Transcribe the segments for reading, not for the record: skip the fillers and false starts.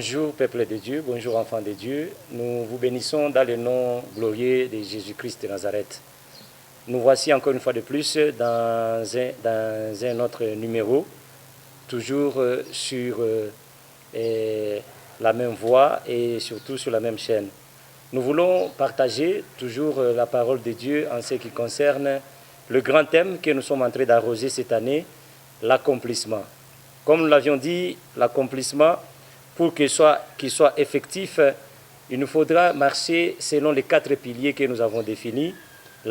Bonjour peuple de Dieu, bonjour enfants de Dieu. Nous vous bénissons dans le nom glorieux de Jésus-Christ de Nazareth. Nous voici encore une fois de plus dans un autre numéro, toujours sur la même voie et surtout sur la même chaîne. Nous voulons partager toujours la parole de Dieu en ce qui concerne le grand thème que nous sommes en train d'arroser cette année, l'accomplissement. Comme nous l'avions dit, l'accomplissement, pour qu'il soit effectif, il nous faudra marcher selon les 4 piliers que nous avons définis,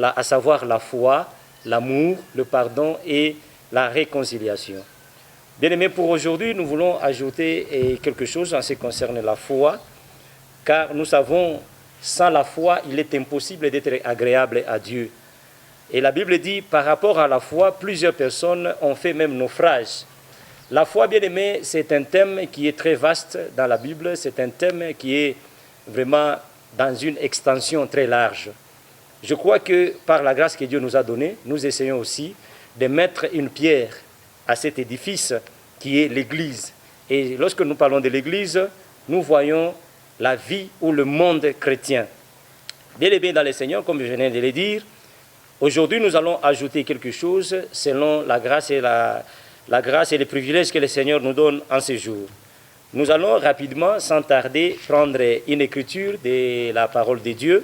à savoir la foi, l'amour, le pardon et la réconciliation. Bien-aimés, pour aujourd'hui, nous voulons ajouter quelque chose en ce qui concerne la foi, car nous savons, sans la foi, il est impossible d'être agréable à Dieu. Et la Bible dit, par rapport à la foi, plusieurs personnes ont fait même naufrage. La foi, bien-aimé, c'est un thème qui est très vaste dans la Bible, c'est un thème qui est vraiment dans une extension très large. Je crois que par la grâce que Dieu nous a donnée, nous essayons aussi de mettre une pierre à cet édifice qui est l'Église. Et lorsque nous parlons de l'Église, nous voyons la vie ou le monde chrétien. Bien-aimé dans le Seigneur, comme je venais de le dire, aujourd'hui nous allons ajouter quelque chose selon la grâce et les privilèges que le Seigneur nous donne en ce jour. Nous allons rapidement, sans tarder, prendre une écriture de la parole de Dieu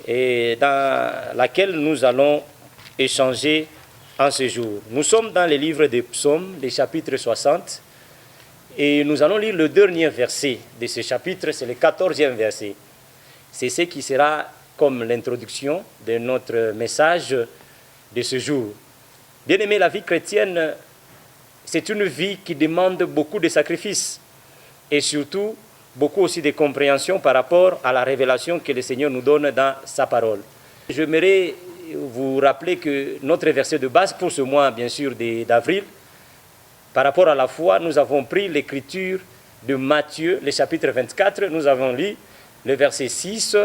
et dans laquelle nous allons échanger en ce jour. Nous sommes dans le livre des Psaumes, le chapitre 60, et nous allons lire le dernier verset de ce chapitre, c'est le 14e verset. C'est ce qui sera comme l'introduction de notre message de ce jour. Bien-aimé, la vie chrétienne, c'est une vie qui demande beaucoup de sacrifices et surtout beaucoup aussi de compréhension par rapport à la révélation que le Seigneur nous donne dans sa parole. J'aimerais vous rappeler que notre verset de base pour ce mois, bien sûr, d'avril, par rapport à la foi, nous avons pris l'écriture de Matthieu, le chapitre 24, nous avons lu le verset 6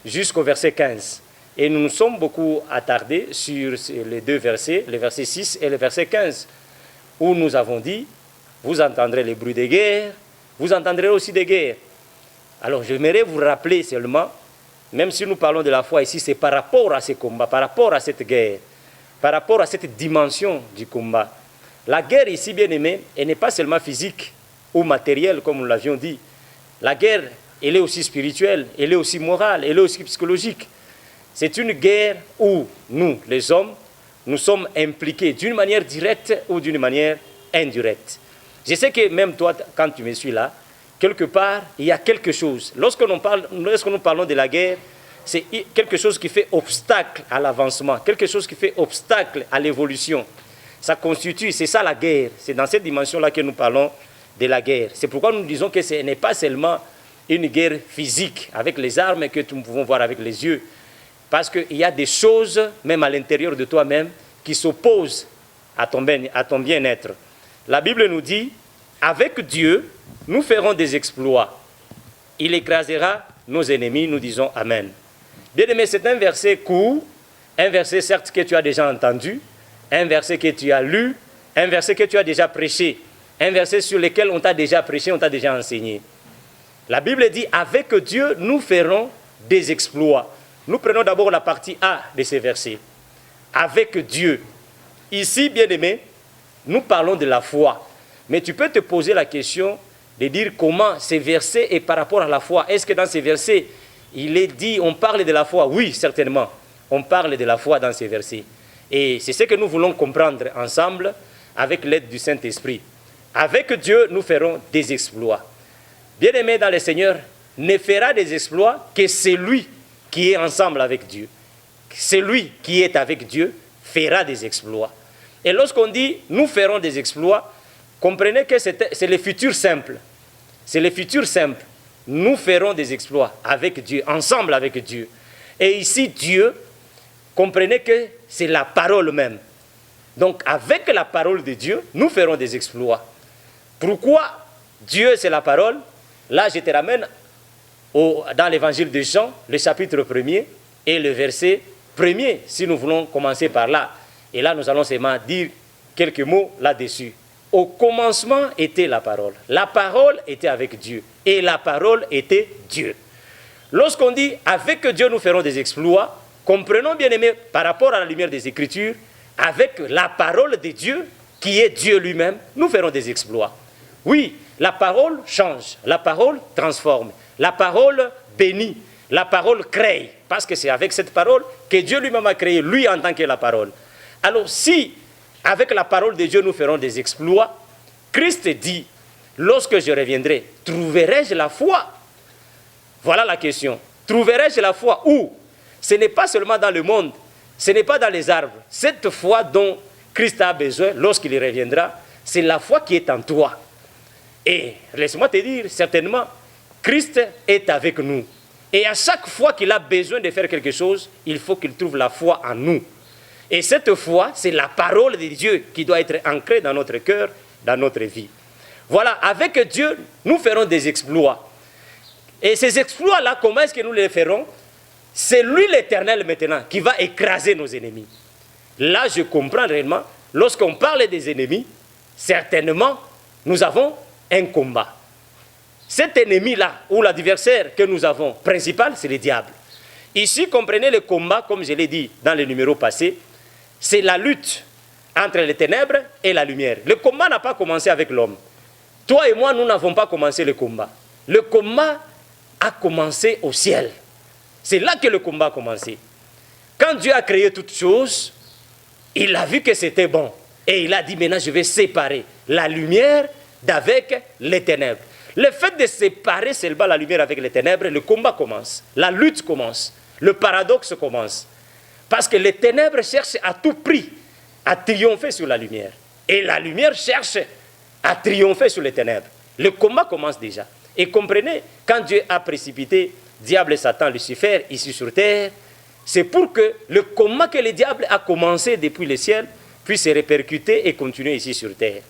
jusqu'au verset 15. Et nous nous sommes beaucoup attardés sur les deux versets, le verset 6 et le verset 15. Où nous avons dit, vous entendrez les bruits des guerres, vous entendrez aussi des guerres. Alors j'aimerais vous rappeler seulement, même si nous parlons de la foi ici, c'est par rapport à ces combats, par rapport à cette guerre, par rapport à cette dimension du combat. La guerre ici, bien aimée, elle n'est pas seulement physique ou matérielle, comme nous l'avions dit. La guerre, elle est aussi spirituelle, elle est aussi morale, elle est aussi psychologique. C'est une guerre où nous, les hommes, nous sommes impliqués d'une manière directe ou d'une manière indirecte. Je sais que même toi, quand tu me suis là, quelque part, il y a quelque chose. Lorsque nous parlons de la guerre, c'est quelque chose qui fait obstacle à l'avancement, quelque chose qui fait obstacle à l'évolution. Ça constitue, c'est ça la guerre. C'est dans cette dimension-là que nous parlons de la guerre. C'est pourquoi nous disons que ce n'est pas seulement une guerre physique avec les armes que nous pouvons voir avec les yeux. Parce qu'il y a des choses, même à l'intérieur de toi-même, qui s'opposent à ton bien-être. La Bible nous dit, avec Dieu, nous ferons des exploits. Il écrasera nos ennemis, nous disons Amen. Bien aimé, c'est un verset court, un verset certes que tu as déjà entendu, un verset que tu as lu, un verset que tu as déjà prêché, un verset sur lequel on t'a déjà prêché, on t'a déjà enseigné. La Bible dit, avec Dieu, nous ferons des exploits. Nous prenons d'abord la partie A de ces versets. Avec Dieu. Ici, bien-aimé, nous parlons de la foi. Mais tu peux te poser la question de dire comment ces versets est par rapport à la foi. Est-ce que dans ces versets, il est dit, on parle de la foi? Oui, certainement. On parle de la foi dans ces versets. Et c'est ce que nous voulons comprendre ensemble avec l'aide du Saint-Esprit. Avec Dieu, nous ferons des exploits. Bien-aimé dans le Seigneur, ne fera des exploits que celui qui est ensemble avec Dieu. Celui qui est avec Dieu fera des exploits. Et lorsqu'on dit « nous ferons des exploits », comprenez que c'est le futur simple. C'est le futur simple. Nous ferons des exploits avec Dieu, ensemble avec Dieu. Et ici, Dieu, comprenez que c'est la parole même. Donc, avec la parole de Dieu, nous ferons des exploits. Pourquoi Dieu, c'est la parole? Là, je te ramène dans l'évangile de Jean, le chapitre 1er et le verset 1er, si nous voulons commencer par là. Et là, nous allons seulement dire quelques mots là-dessus. Au commencement était la parole. La parole était avec Dieu. et la parole était Dieu. Lorsqu'on dit « avec Dieu nous ferons des exploits », comprenons bien aimé par rapport à la lumière des Écritures, avec la parole de Dieu, qui est Dieu lui-même, nous ferons des exploits. Oui, la parole change, la parole transforme, la parole bénit, la parole crée, parce que c'est avec cette parole que Dieu lui-même a créé, lui en tant que la parole. Alors si, avec la parole de Dieu, nous ferons des exploits, Christ dit, lorsque je reviendrai, trouverai-je la foi? Voilà la question. Trouverai-je la foi où? Ce n'est pas seulement dans le monde, ce n'est pas dans les arbres. Cette foi dont Christ a besoin, lorsqu'il reviendra, c'est la foi qui est en toi. Et laisse-moi te dire, certainement, Christ est avec nous. Et à chaque fois qu'il a besoin de faire quelque chose, il faut qu'il trouve la foi en nous. Et cette foi, c'est la parole de Dieu qui doit être ancrée dans notre cœur, dans notre vie. Voilà, avec Dieu, nous ferons des exploits. Et ces exploits-là, comment est-ce que nous les ferons? C'est lui l'Éternel maintenant qui va écraser nos ennemis. Là, je comprends réellement, lorsqu'on parle des ennemis, certainement, nous avons un combat. Cet ennemi-là, ou l'adversaire que nous avons, principal, c'est le diable. Ici, comprenez le combat, comme je l'ai dit dans les numéros passés, c'est la lutte entre les ténèbres et la lumière. Le combat n'a pas commencé avec l'homme. Toi et moi, nous n'avons pas commencé le combat. Le combat a commencé au ciel. C'est là que le combat a commencé. Quand Dieu a créé toutes choses, il a vu que c'était bon. Et il a dit, maintenant, je vais séparer la lumière d'avec les ténèbres. Le fait de séparer seulement la lumière avec les ténèbres, le combat commence. La lutte commence. Le paradoxe commence. Parce que les ténèbres cherchent à tout prix à triompher sur la lumière. Et la lumière cherche à triompher sur les ténèbres. Le combat commence déjà. Et comprenez, quand Dieu a précipité diable et Satan, Lucifer, ici sur terre, c'est pour que le combat que le diable a commencé depuis le ciel puisse se répercuter et continuer ici sur terre.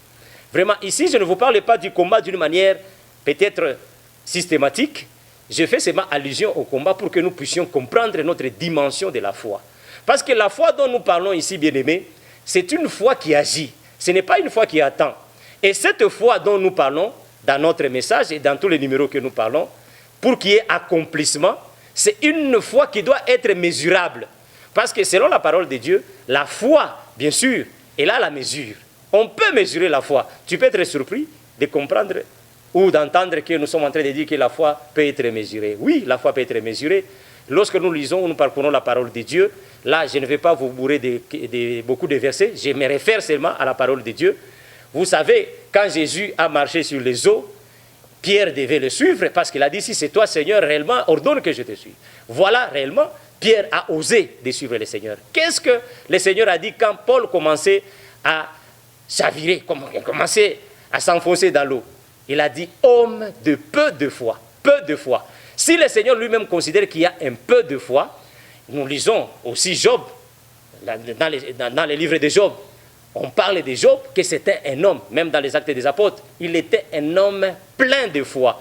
Vraiment, ici, je ne vous parle pas du combat d'une manière peut-être systématique. Je fais seulement allusion au combat pour que nous puissions comprendre notre dimension de la foi. Parce que la foi dont nous parlons ici, bien-aimés, c'est une foi qui agit. Ce n'est pas une foi qui attend. Et cette foi dont nous parlons, dans notre message et dans tous les numéros que nous parlons, pour qu'il y ait accomplissement, c'est une foi qui doit être mesurable. Parce que selon la parole de Dieu, la foi, bien sûr, elle a la mesure. On peut mesurer la foi. Tu peux être surpris de comprendre ou d'entendre que nous sommes en train de dire que la foi peut être mesurée. Oui, la foi peut être mesurée. Lorsque nous lisons ou nous parcourons la parole de Dieu, là, je ne vais pas vous bourrer de beaucoup de versets, je me réfère seulement à la parole de Dieu. Vous savez, quand Jésus a marché sur les eaux, Pierre devait le suivre parce qu'il a dit, si c'est toi Seigneur, réellement, ordonne que je te suive. Voilà, réellement, Pierre a osé de suivre le Seigneur. Qu'est-ce que le Seigneur a dit quand Paul commençait à chavirer, commençait à s'enfoncer dans l'eau? Il a dit, homme de peu de foi, peu de foi. Si le Seigneur lui-même considère qu'il y a un peu de foi, nous lisons aussi Job, dans les livres de Job, on parle de Job que c'était un homme, même dans les actes des apôtres, il était un homme plein de foi.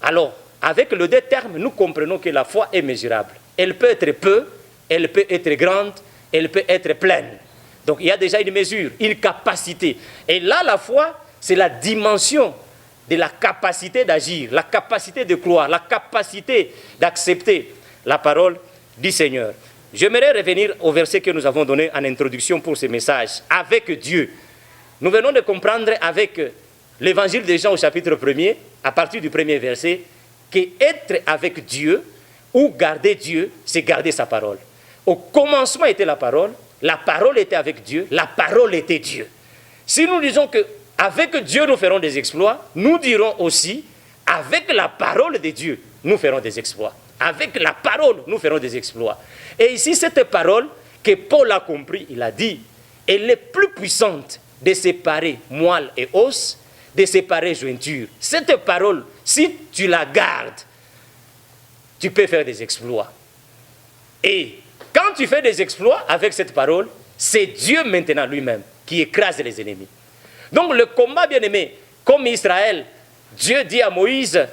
Alors, avec les deux termes, nous comprenons que la foi est mesurable. Elle peut être peu, elle peut être grande, elle peut être pleine. Donc, il y a déjà une mesure, une capacité. Et là, la foi, c'est la dimension de la capacité d'agir, la capacité de croire, la capacité d'accepter la parole du Seigneur. J'aimerais revenir au verset que nous avons donné en introduction pour ce message. Avec Dieu. Nous venons de comprendre avec l'évangile de Jean au chapitre 1er, à partir du premier verset, qu'être avec Dieu ou garder Dieu, c'est garder sa parole. Au commencement était la parole était avec Dieu, la parole était Dieu. Si nous disons qu'avec Dieu nous ferons des exploits, nous dirons aussi, avec la parole de Dieu, nous ferons des exploits. Avec la parole, nous ferons des exploits. Et ici, cette parole que Paul a compris, il a dit, elle est plus puissante de séparer moelle et os, de séparer jointure. Cette parole, si tu la gardes, tu peux faire des exploits. Et quand tu fais des exploits avec cette parole, c'est Dieu maintenant lui-même qui écrase les ennemis. Donc le combat, bien aimé, comme Israël, Dieu dit à Moïse,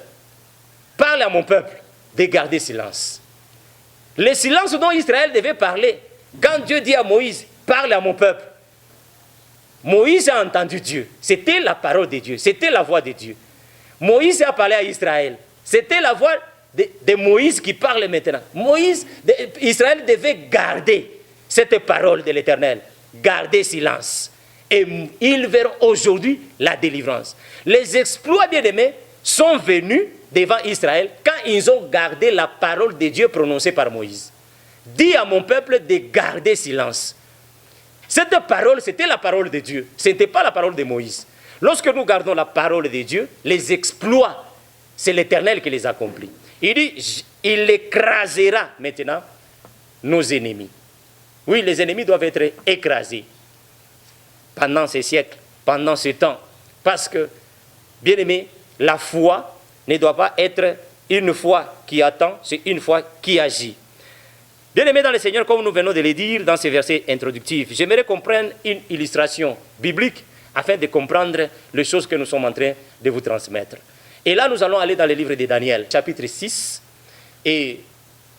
parle à mon peuple de garder silence. Le silence dont Israël devait parler, quand Dieu dit à Moïse, parle à mon peuple, Moïse a entendu Dieu. C'était la parole de Dieu, c'était la voix de Dieu. Moïse a parlé à Israël. C'était la voix de Moïse qui parle maintenant. Israël devait garder cette parole de l'Éternel. Garder silence. Et ils verront aujourd'hui la délivrance. Les exploits, bien-aimés, sont venus devant Israël quand ils ont gardé la parole de Dieu prononcée par Moïse. Dis à mon peuple de garder silence. Cette parole, c'était la parole de Dieu. Ce n'était pas la parole de Moïse. Lorsque nous gardons la parole de Dieu, les exploits, c'est l'Éternel qui les accomplit. Il dit, il écrasera maintenant nos ennemis. Oui, les ennemis doivent être écrasés pendant ces siècles, pendant ce temps. Parce que, bien aimé, la foi ne doit pas être une foi qui attend, c'est une foi qui agit. Bien aimé dans le Seigneur, comme nous venons de le dire dans ces versets introductifs, j'aimerais qu'on prenne une illustration biblique afin de comprendre les choses que nous sommes en train de vous transmettre. Et là, nous allons aller dans le livre de Daniel, chapitre 6. Et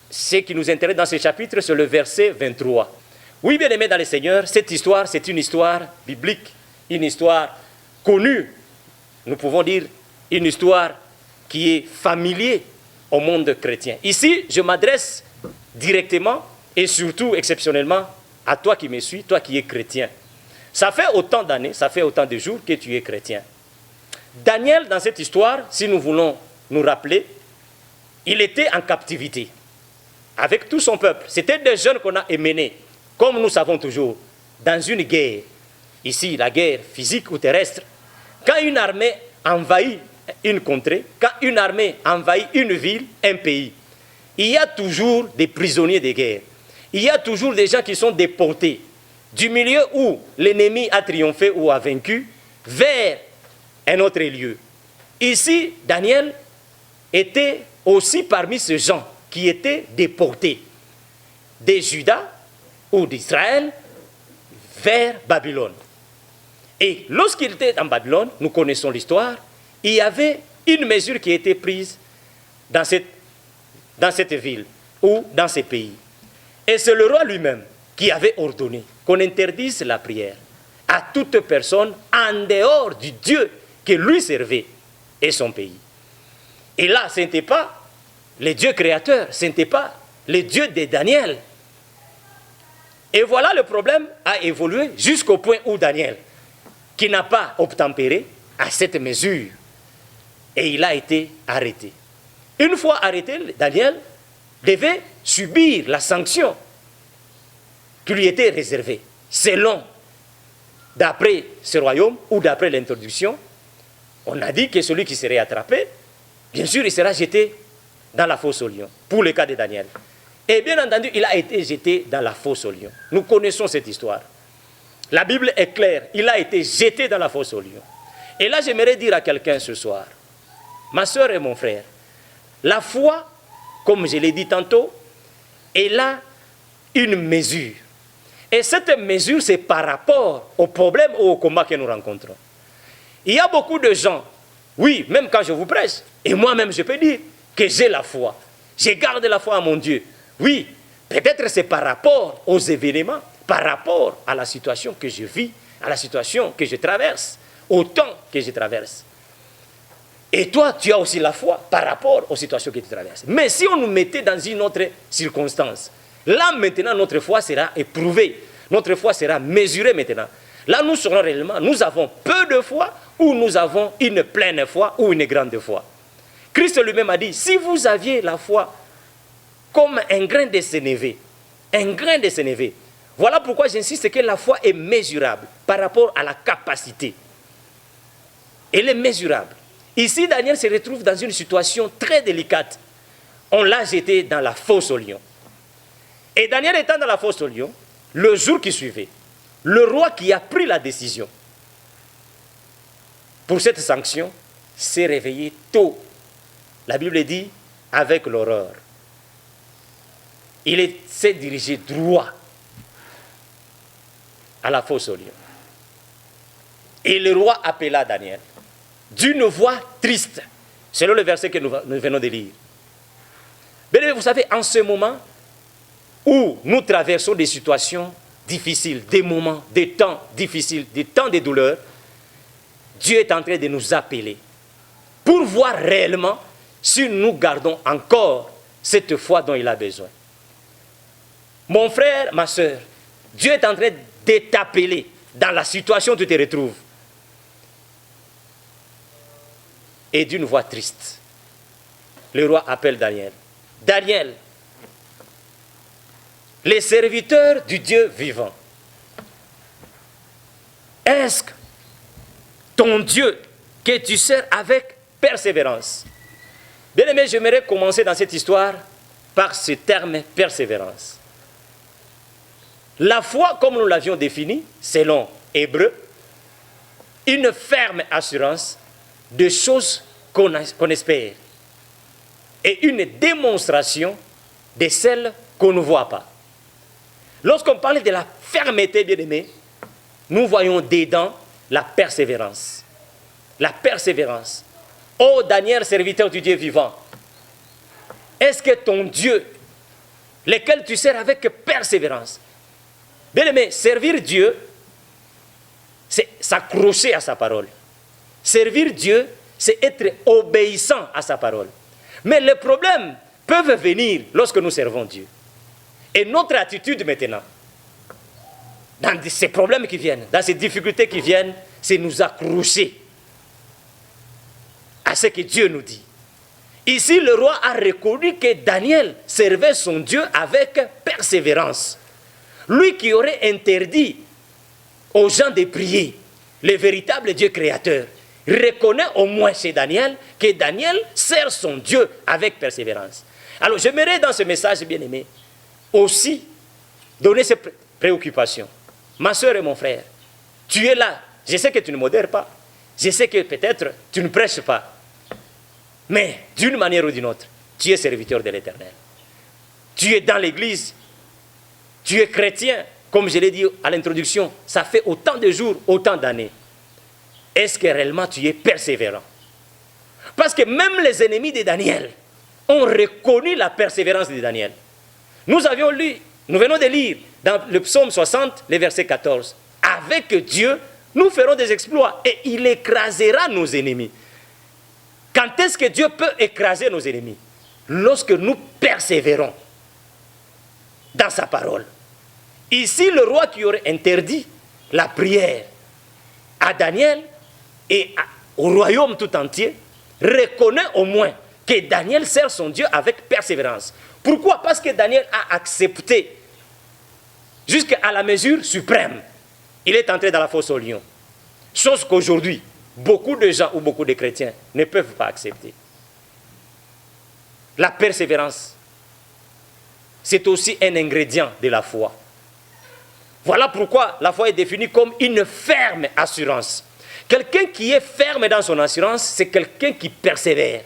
ce qui nous intéresse dans ce chapitre, c'est le verset 23. Oui, bien aimé dans le Seigneur, cette histoire, c'est une histoire biblique, une histoire connue. Nous pouvons dire une histoire qui est familière au monde chrétien. Ici, je m'adresse directement et surtout exceptionnellement à toi qui me suis, toi qui es chrétien. Ça fait autant d'années, ça fait autant de jours que tu es chrétien. Daniel, dans cette histoire, si nous voulons nous rappeler, il était en captivité avec tout son peuple. C'était des jeunes qu'on a emmenés, comme nous savons toujours, dans une guerre. Ici, la guerre physique ou terrestre. Quand une armée envahit une contrée, quand une armée envahit une ville, un pays, il y a toujours des prisonniers de guerre. Il y a toujours des gens qui sont déportés du milieu où l'ennemi a triomphé ou a vaincu vers un autre lieu. Ici, Daniel était aussi parmi ces gens qui étaient déportés de Juda ou d'Israël vers Babylone. Et lorsqu'il était en Babylone, nous connaissons l'histoire, il y avait une mesure qui a été prise dans cette ville ou dans ce pays. Et c'est le roi lui-même qui avait ordonné qu'on interdise la prière à toute personne en dehors du Dieu que lui servait et son pays. Et là, ce n'était pas le Dieu créateur, ce n'était pas le Dieu de Daniel. Et voilà, le problème a évolué jusqu'au point où Daniel, qui n'a pas obtempéré à cette mesure, et il a été arrêté. Une fois arrêté, Daniel devait subir la sanction qui lui était réservée, selon, d'après ce royaume ou d'après l'introduction. On a dit que celui qui serait attrapé, bien sûr, il sera jeté dans la fosse aux lions, pour le cas de Daniel. Et bien entendu, il a été jeté dans la fosse aux lions. Nous connaissons cette histoire. La Bible est claire, il a été jeté dans la fosse aux lions. Et là, j'aimerais dire à quelqu'un ce soir, ma soeur et mon frère, la foi, comme je l'ai dit tantôt, elle a une mesure. Et cette mesure, c'est par rapport aux problèmes ou aux combats que nous rencontrons. Il y a beaucoup de gens, oui, même quand je vous prêche, et moi-même je peux dire que j'ai la foi. Je garde la foi à mon Dieu. Oui, peut-être c'est par rapport aux événements, par rapport à la situation que je vis, à la situation que je traverse, au temps que je traverse. Et toi, tu as aussi la foi par rapport aux situations que tu traverses. Mais si on nous mettait dans une autre circonstance, là maintenant notre foi sera éprouvée, notre foi sera mesurée maintenant. Là nous saurons réellement, nous avons peu de foi ou nous avons une pleine foi ou une grande foi. Christ lui-même a dit, si vous aviez la foi comme un grain de sénévé, un grain de sénévé, voilà pourquoi j'insiste que la foi est mesurable par rapport à la capacité. Elle est mesurable. Ici, Daniel se retrouve dans une situation très délicate. On l'a jeté dans la fosse aux lions. Et Daniel étant dans la fosse aux lions, le jour qui suivait, le roi qui a pris la décision pour cette sanction s'est réveillé tôt. La Bible dit avec l'horreur. Il s'est dirigé droit à la fosse aux lions. Et le roi appela Daniel d'une voix triste, selon le verset que nous venons de lire. Bien, vous savez, en ce moment où nous traversons des situations difficiles, des moments, des temps difficiles, des temps de douleur, Dieu est en train de nous appeler pour voir réellement si nous gardons encore cette foi dont il a besoin. Mon frère, ma soeur, Dieu est en train de t'appeler dans la situation où tu te retrouves. Et d'une voix triste, le roi appelle Daniel. Daniel, les serviteurs du Dieu vivant, est-ce que ton Dieu que tu sers avec persévérance? Bien aimé, j'aimerais commencer dans cette histoire par ce terme persévérance. La foi, comme nous l'avions défini, selon Hébreu, une ferme assurance de choses qu'on espère et une démonstration de celles qu'on ne voit pas. Lorsqu'on parle de la fermeté, bien aimé, nous voyons dedans la persévérance. La persévérance. Ô Daniel, serviteur du Dieu vivant, est-ce que ton Dieu, lequel tu sers avec persévérance, bien aimé, servir Dieu, c'est s'accrocher à sa parole. Servir Dieu, c'est être obéissant à sa parole. Mais les problèmes peuvent venir lorsque nous servons Dieu. Et notre attitude maintenant, dans ces problèmes qui viennent, dans ces difficultés qui viennent, c'est nous accrocher à ce que Dieu nous dit. Ici, le roi a reconnu que Daniel servait son Dieu avec persévérance. Lui qui aurait interdit aux gens de prier, le véritable Dieu créateur, reconnaît au moins chez Daniel que Daniel sert son Dieu avec persévérance. Alors, j'aimerais dans ce message, bien aimé, aussi donner ces préoccupations. Ma soeur et mon frère, tu es là. Je sais que tu ne modères pas. Je sais que peut-être tu ne prêches pas. Mais d'une manière ou d'une autre, tu es serviteur de l'Éternel. Tu es dans l'église. Tu es chrétien. Comme je l'ai dit à l'introduction, ça fait autant de jours, autant d'années. Est-ce que réellement tu es persévérant? Parce que même les ennemis de Daniel ont reconnu la persévérance de Daniel. Nous venons de lire dans le psaume 60, le verset 14. Avec Dieu, nous ferons des exploits et il écrasera nos ennemis. Quand est-ce que Dieu peut écraser nos ennemis? Lorsque nous persévérons dans sa parole. Ici, le roi qui aurait interdit la prière à Daniel et au royaume tout entier reconnaît au moins que Daniel sert son Dieu avec persévérance. Pourquoi? Parce que Daniel a accepté jusqu'à la mesure suprême. Il est entré dans la fosse aux lions. Chose qu'aujourd'hui, beaucoup de gens ou beaucoup de chrétiens ne peuvent pas accepter. La persévérance, c'est aussi un ingrédient de la foi. Voilà pourquoi la foi est définie comme une ferme assurance. Quelqu'un qui est ferme dans son assurance, c'est quelqu'un qui persévère.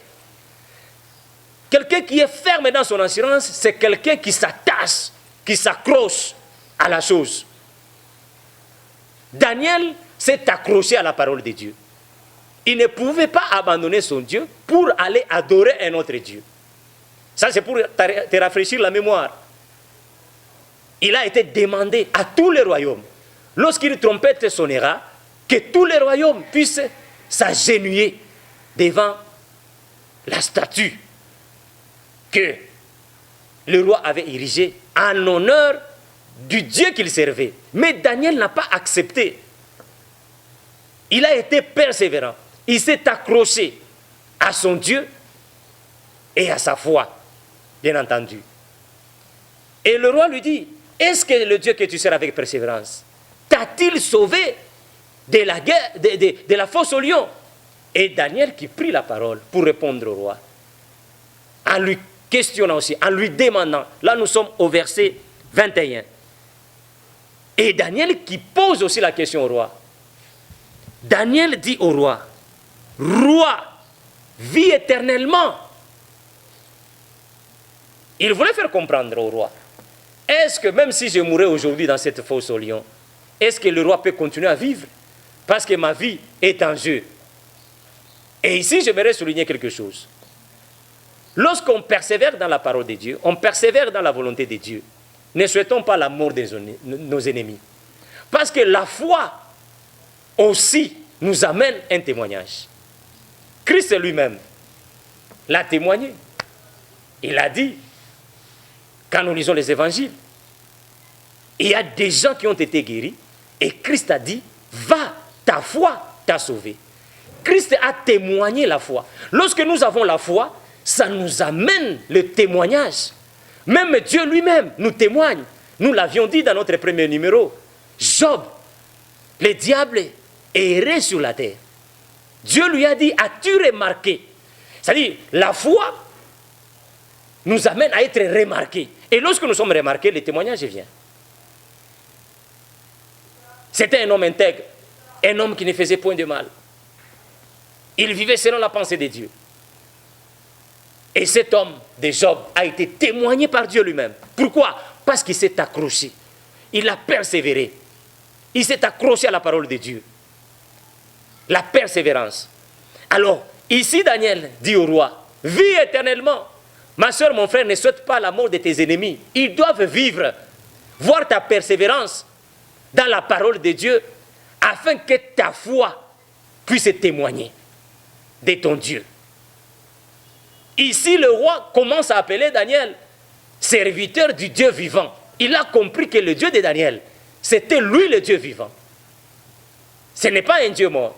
Quelqu'un qui est ferme dans son assurance, c'est quelqu'un qui s'attache, qui s'accroche à la chose. Daniel s'est accroché à la parole de Dieu. Il ne pouvait pas abandonner son Dieu pour aller adorer un autre Dieu. Ça, c'est pour te rafraîchir la mémoire. Il a été demandé à tous les royaumes, lorsqu'une trompette sonnera, que tous les royaumes puissent s'agenouiller devant la statue que le roi avait érigée en honneur du Dieu qu'il servait. Mais Daniel n'a pas accepté. Il a été persévérant. Il s'est accroché à son Dieu et à sa foi, bien entendu. Et le roi lui dit, est-ce que le Dieu que tu sers avec persévérance t'a-t-il sauvé de la guerre, de la fosse aux lions? Et Daniel qui prit la parole pour répondre au roi, en lui questionnant aussi, en lui demandant. Là, nous sommes au verset 21. Et Daniel qui pose aussi la question au roi. Daniel dit au roi, roi, vis éternellement. Il voulait faire comprendre au roi, est-ce que même si je mourais aujourd'hui dans cette fosse aux lions, est-ce que le roi peut continuer à vivre? Parce que ma vie est en jeu. Et ici, j'aimerais souligner quelque chose. Lorsqu'on persévère dans la parole de Dieu, on persévère dans la volonté de Dieu, ne souhaitons pas la mort de nos ennemis. Parce que la foi aussi nous amène un témoignage. Christ lui-même l'a témoigné. Il a dit, quand nous lisons les évangiles, il y a des gens qui ont été guéris et Christ a dit, va, ta foi t'a sauvé. Christ a témoigné la foi. Lorsque nous avons la foi, ça nous amène le témoignage. Même Dieu lui-même nous témoigne. Nous l'avions dit dans notre premier numéro. Job, le diable errait sur la terre. Dieu lui a dit, as-tu remarqué? C'est-à-dire, la foi nous amène à être remarqués. Et lorsque nous sommes remarqués, le témoignage vient. C'était un homme intègre, un homme qui ne faisait point de mal. Il vivait selon la pensée de Dieu. Et cet homme de Job a été témoigné par Dieu lui-même. Pourquoi? Parce qu'il s'est accroché. Il a persévéré. Il s'est accroché à la parole de Dieu. La persévérance. Alors, ici Daniel dit au roi, vis éternellement. Ma soeur, mon frère, ne souhaite pas la mort de tes ennemis. Ils doivent vivre, voir ta persévérance dans la parole de Dieu, afin que ta foi puisse témoigner de ton Dieu. Ici, le roi commence à appeler Daniel serviteur du Dieu vivant. Il a compris que le Dieu de Daniel, c'était lui le Dieu vivant. Ce n'est pas un Dieu mort.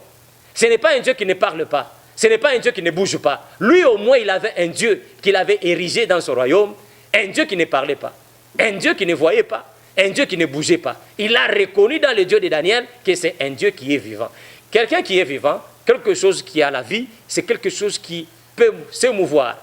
Ce n'est pas un Dieu qui ne parle pas. Ce n'est pas un Dieu qui ne bouge pas. Lui, au moins, il avait un Dieu qu'il avait érigé dans son royaume. Un Dieu qui ne parlait pas. Un Dieu qui ne voyait pas. Un Dieu qui ne bougeait pas. Il a reconnu dans le Dieu de Daniel que c'est un Dieu qui est vivant. Quelqu'un qui est vivant, quelque chose qui a la vie, c'est quelque chose qui peut se mouvoir.